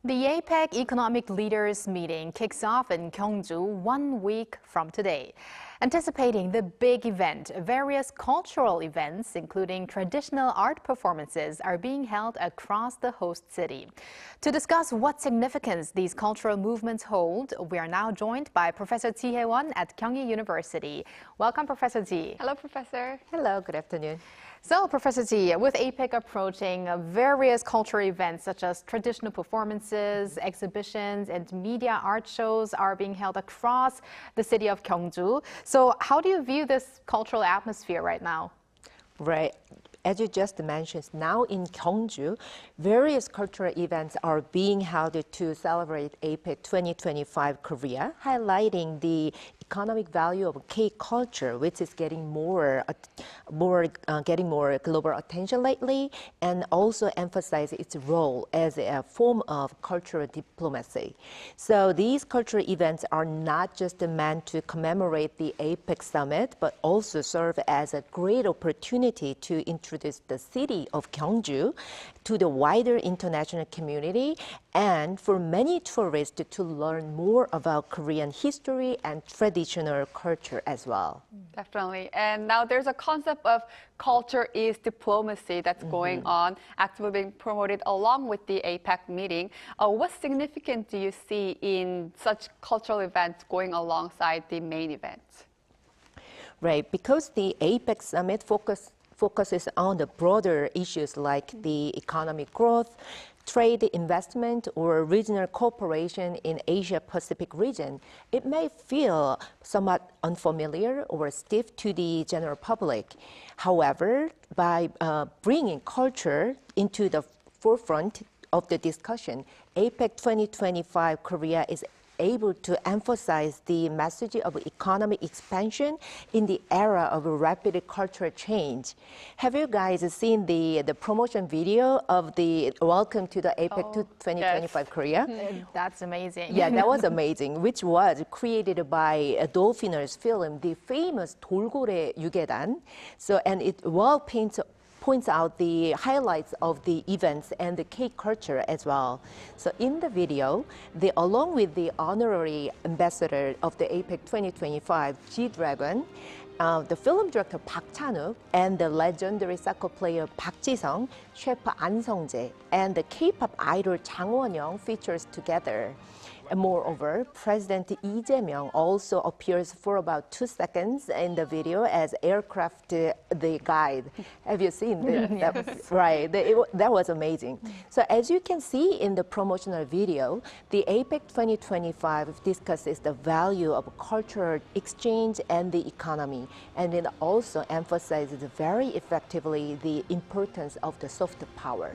The APEC Economic Leaders Meeting kicks off in Gyeongju 1 week from today. Anticipating the big event, various cultural events, including traditional art performances, are being held across the host city. To discuss what significance these cultural movements hold, we are now joined by Professor Chie Hye-won at Kyung Hee University. Welcome, Professor Chie. Hello, Professor. Hello, good afternoon. So, Professor Chie, with APEC approaching, various cultural events such as traditional performances, exhibitions, and media art shows are being held across the city of Gyeongju. So, how do you view this cultural atmosphere right now? Right. As you just mentioned, now in Gyeongju, various cultural events are being held to celebrate APEC 2025 Korea, highlighting the economic value of K-culture, which is getting more global attention lately, and also emphasize its role as a form of cultural diplomacy. So these cultural events are not just meant to commemorate the APEC summit, but also serve as a great opportunity to introduce the city of Gyeongju to the wider international community and for many tourists to learn more about Korean history and traditional culture as well. Definitely. And now there's a concept of culture is diplomacy that's going on, actively being promoted along with the APEC meeting. What significance do you see in such cultural events going alongside the main events? Right, because the APEC summit focuses on the broader issues like the economic growth, trade, investment, or regional cooperation in Asia-Pacific region, it may feel somewhat unfamiliar or stiff to the general public. However, by bringing culture into the forefront of the discussion, APEC 2025 Korea is able to emphasize the message of economic expansion in the era of rapid cultural change. Have you guys seen the promotion video of the Welcome to the APEC 2025 yes. Korea? That's amazing. Yeah, that was amazing, which was created by Dolphiners film, the famous 돌고래 유괴단. So, and it well points out the highlights of the events and the K culture as well. So in the video, along with the honorary ambassador of the APEC 2025, G-Dragon, the film director Park Chan-wook and the legendary soccer player Park Ji-sung, chef An Sung-jae, and the K-pop idol Jang Won-young features together. And moreover, President Lee Jae-myung also appears for about 2 seconds in the video as aircraft the guide. Have you seen that? Yes. Right, that was amazing. So as you can see in the promotional video, the APEC 2025 discusses the value of cultural exchange and the economy, and it also emphasizes very effectively the importance of the soft power.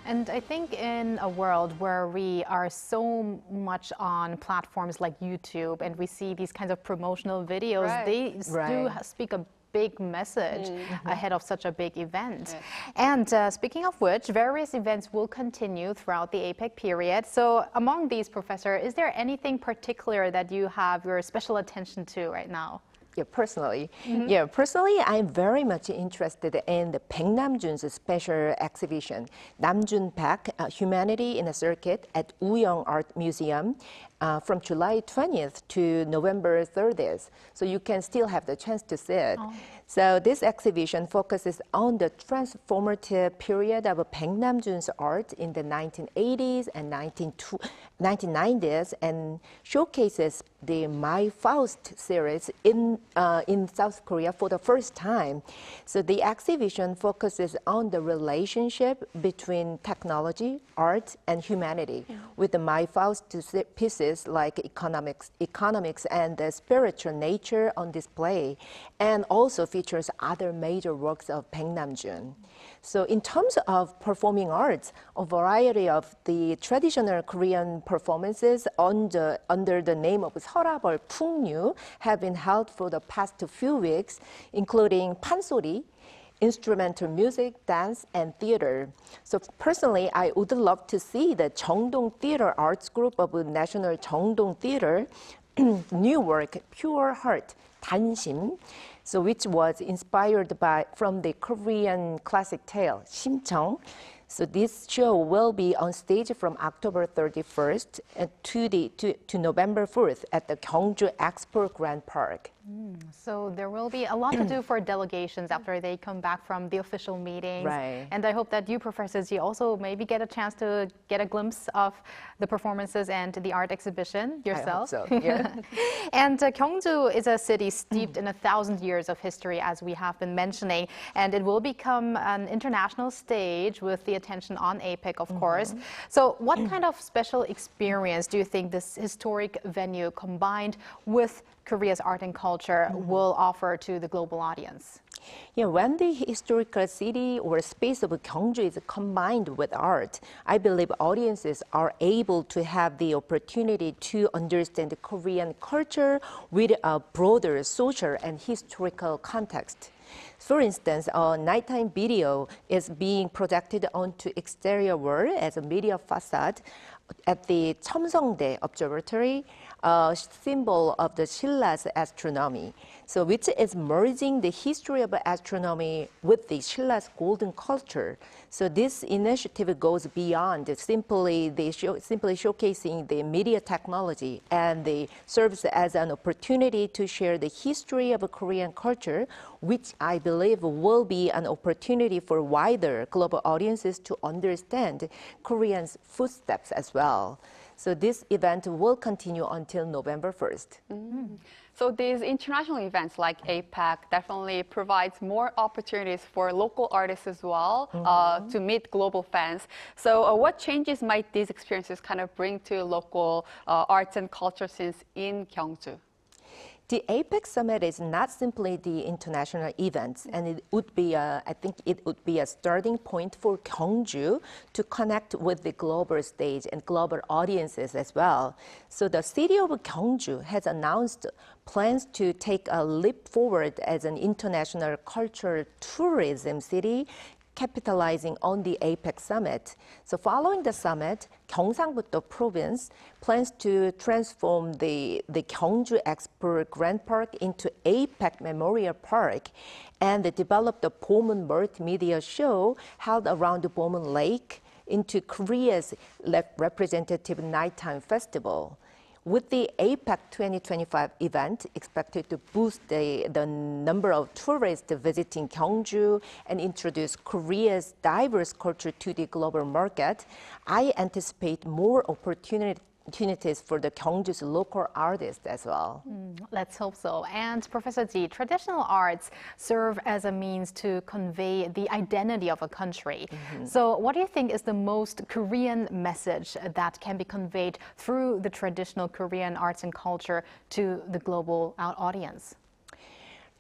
And I think in a world where we are so much on platforms like YouTube and we see these kinds of promotional videos, they do speak a big message ahead of such a big event. And speaking of which, various events will continue throughout the APEC period. So among these, Professor, is there anything particular that you have your special attention to right now? Yeah, personally, I'm very much interested in the Baek Namjoon's special exhibition, Namjoon Baek, Humanity in a Circuit at Wooyoung Art Museum from July 20th to November 30th. So you can still have the chance to see it. So this exhibition focuses on the transformative period of Baek Namjoon's art in the 1980s and 1990s and showcases the My Faust series in South Korea for the first time. So the exhibition focuses on the relationship between technology, art, and humanity, with the My Faust pieces like economics and the spiritual nature on display, and also features other major works of Baek Namjoon. So in terms of performing arts, a variety of the traditional Korean performances under the name of 설아벌 풍류 have been held for the past few weeks, including 판소리, instrumental music, dance, and theater. So personally, I would love to see the Jeongdong Theater Arts Group of National Jeongdong Theater new work, Pure Heart, 단심, so which was inspired from the Korean classic tale, 심청. So this show will be on stage from October 31st to November 4th at the Gyeongju Expo Grand Park. So there will be a lot to do for delegations after they come back from the official meetings. Right. And I hope that you, Professor Chie, also maybe get a chance to get a glimpse of the performances and the art exhibition yourself. I hope so. Yeah. And Gyeongju is a city steeped in 1,000 years of history, as we have been mentioning, and it will become an international stage with the attention on APEC, of course. So what kind of special experience do you think this historic venue combined with Korea's art and culture will offer to the global audience? Yeah, when the historical city or space of Gyeongju is combined with art, I believe audiences are able to have the opportunity to understand the Korean culture with a broader social and historical context. For instance, a nighttime video is being projected onto exterior wall as a media facade at the Cheomseongdae Observatory, a symbol of the Shilla's astronomy, so which is merging the history of astronomy with the Shilla's golden culture. So this initiative goes beyond simply showcasing the media technology, and they serves as an opportunity to share the history of Korean culture, which I believe will be an opportunity for wider global audiences to understand Koreans' footsteps as well. So this event will continue until November 1st. So these international events like APEC definitely provides more opportunities for local artists as well to meet global fans. So what changes might these experiences kind of bring to local arts and culture scenes in Gyeongju? The APEC Summit is not simply the international event, and it would be I think it would be a starting point for Gyeongju to connect with the global stage and global audiences as well. So the city of Gyeongju has announced plans to take a leap forward as an international cultural tourism city, capitalizing on the APEC Summit. So following the summit, Gyeongsang-buk-do Province plans to transform the Gyeongju Expo Grand Park into APEC Memorial Park and develop the Bomun Multimedia Show held around the Bomun Lake into Korea's representative nighttime festival. With the APEC 2025 event expected to boost the number of tourists visiting Gyeongju and introduce Korea's diverse culture to the global market, I anticipate more opportunities for the Gyeongju's local artists as well. Let's hope so. And Professor Chie, traditional arts serve as a means to convey the identity of a country. So what do you think is the most Korean message that can be conveyed through the traditional Korean arts and culture to the global audience?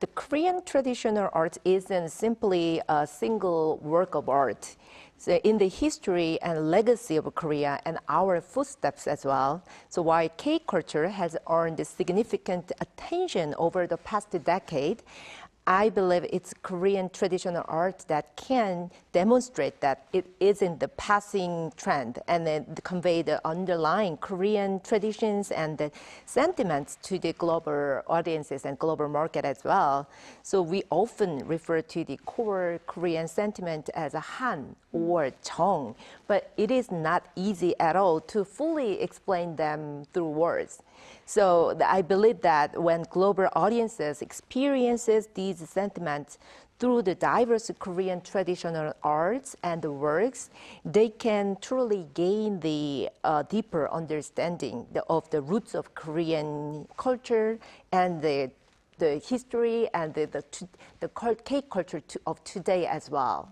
The Korean traditional art isn't simply a single work of art. So in the history and legacy of Korea and our footsteps as well. So while K-culture has earned significant attention over the past decade, I believe it's Korean traditional art that can demonstrate that it isn't the passing trend and then convey the underlying Korean traditions and the sentiments to the global audiences and global market as well. So we often refer to the core Korean sentiment as a Han or Jong, but it is not easy at all to fully explain them through words. So I believe that when global audiences experiences these sentiments through the diverse Korean traditional arts and the works, they can truly gain the deeper understanding of the roots of Korean culture and the history and the K-culture of today as well.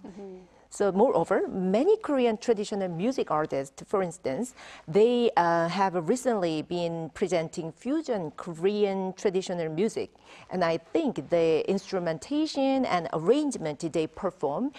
So moreover, many Korean traditional music artists, for instance, they have recently been presenting fusion Korean traditional music. And I think the instrumentation and arrangement they perform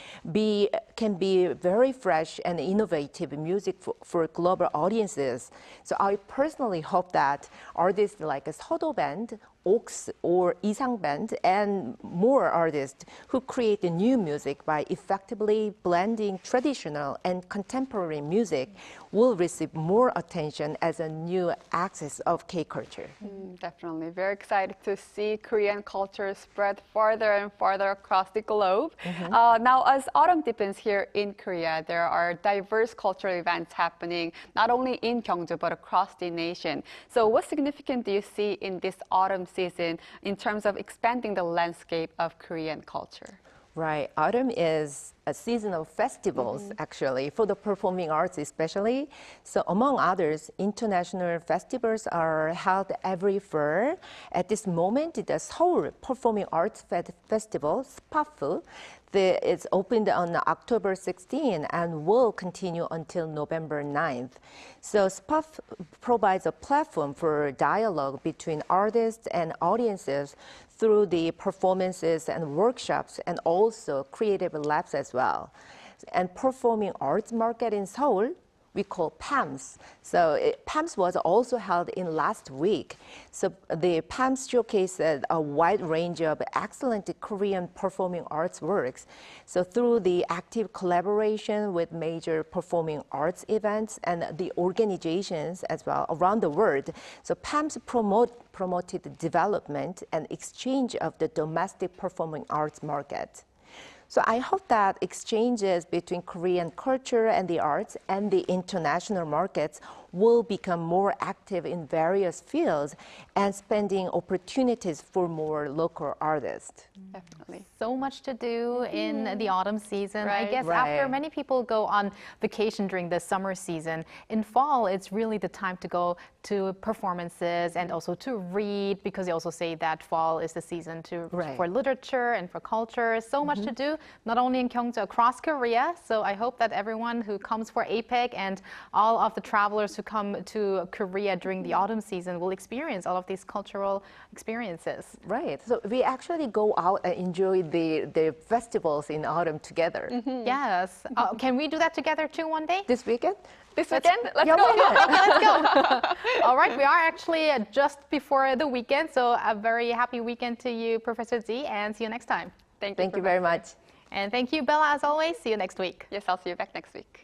can be very fresh and innovative music for global audiences. So I personally hope that artists like a Seodo Band Oaks or Isang Band and more artists who create the new music by effectively blending traditional and contemporary music will receive more attention as a new axis of K-culture. Definitely. Very excited to see Korean culture spread farther and farther across the globe. Now, as autumn deepens here in Korea, there are diverse cultural events happening, not only in Gyeongju, but across the nation. So what significance do you see in this autumn season in terms of expanding the landscape of Korean culture? Right. Autumn is a season of festivals, actually, for the performing arts especially. So among others, international festivals are held every fall. At this moment, the Seoul Performing Arts Festival, SPAF, it's opened on October 16 and will continue until November 9th. So SPAF provides a platform for dialogue between artists and audiences through the performances and workshops and also creative labs as well. And performing arts market in Seoul, we call PAMS. So PAMS was also held in last week. So the PAMS showcased a wide range of excellent Korean performing arts works. So through the active collaboration with major performing arts events and the organizations as well around the world, so PAMS promoted the development and exchange of the domestic performing arts market. So I hope that exchanges between Korean culture and the arts and the international markets will become more active in various fields and spending opportunities for more local artists. Definitely. So much to do in the autumn season. Right. I guess after many people go on vacation during the summer season, in fall it's really the time to go to performances and also to read, because they also say that fall is the season for literature and for culture. So much to do, not only in Gyeongju, across Korea. So I hope that everyone who comes for APEC and all of the travelers who come to Korea during the autumn season will experience all of these cultural experiences. Right. So we actually go out and enjoy the festivals in autumn together. Yes. Can we do that together too one day? This weekend? This weekend? Let's go. Okay, let's go. All right, we are actually just before the weekend, so a very happy weekend to you, Professor Chie, and see you next time. Thank you very much. And thank you, Bella, as always. See you next week. Yes, I'll see you back next week.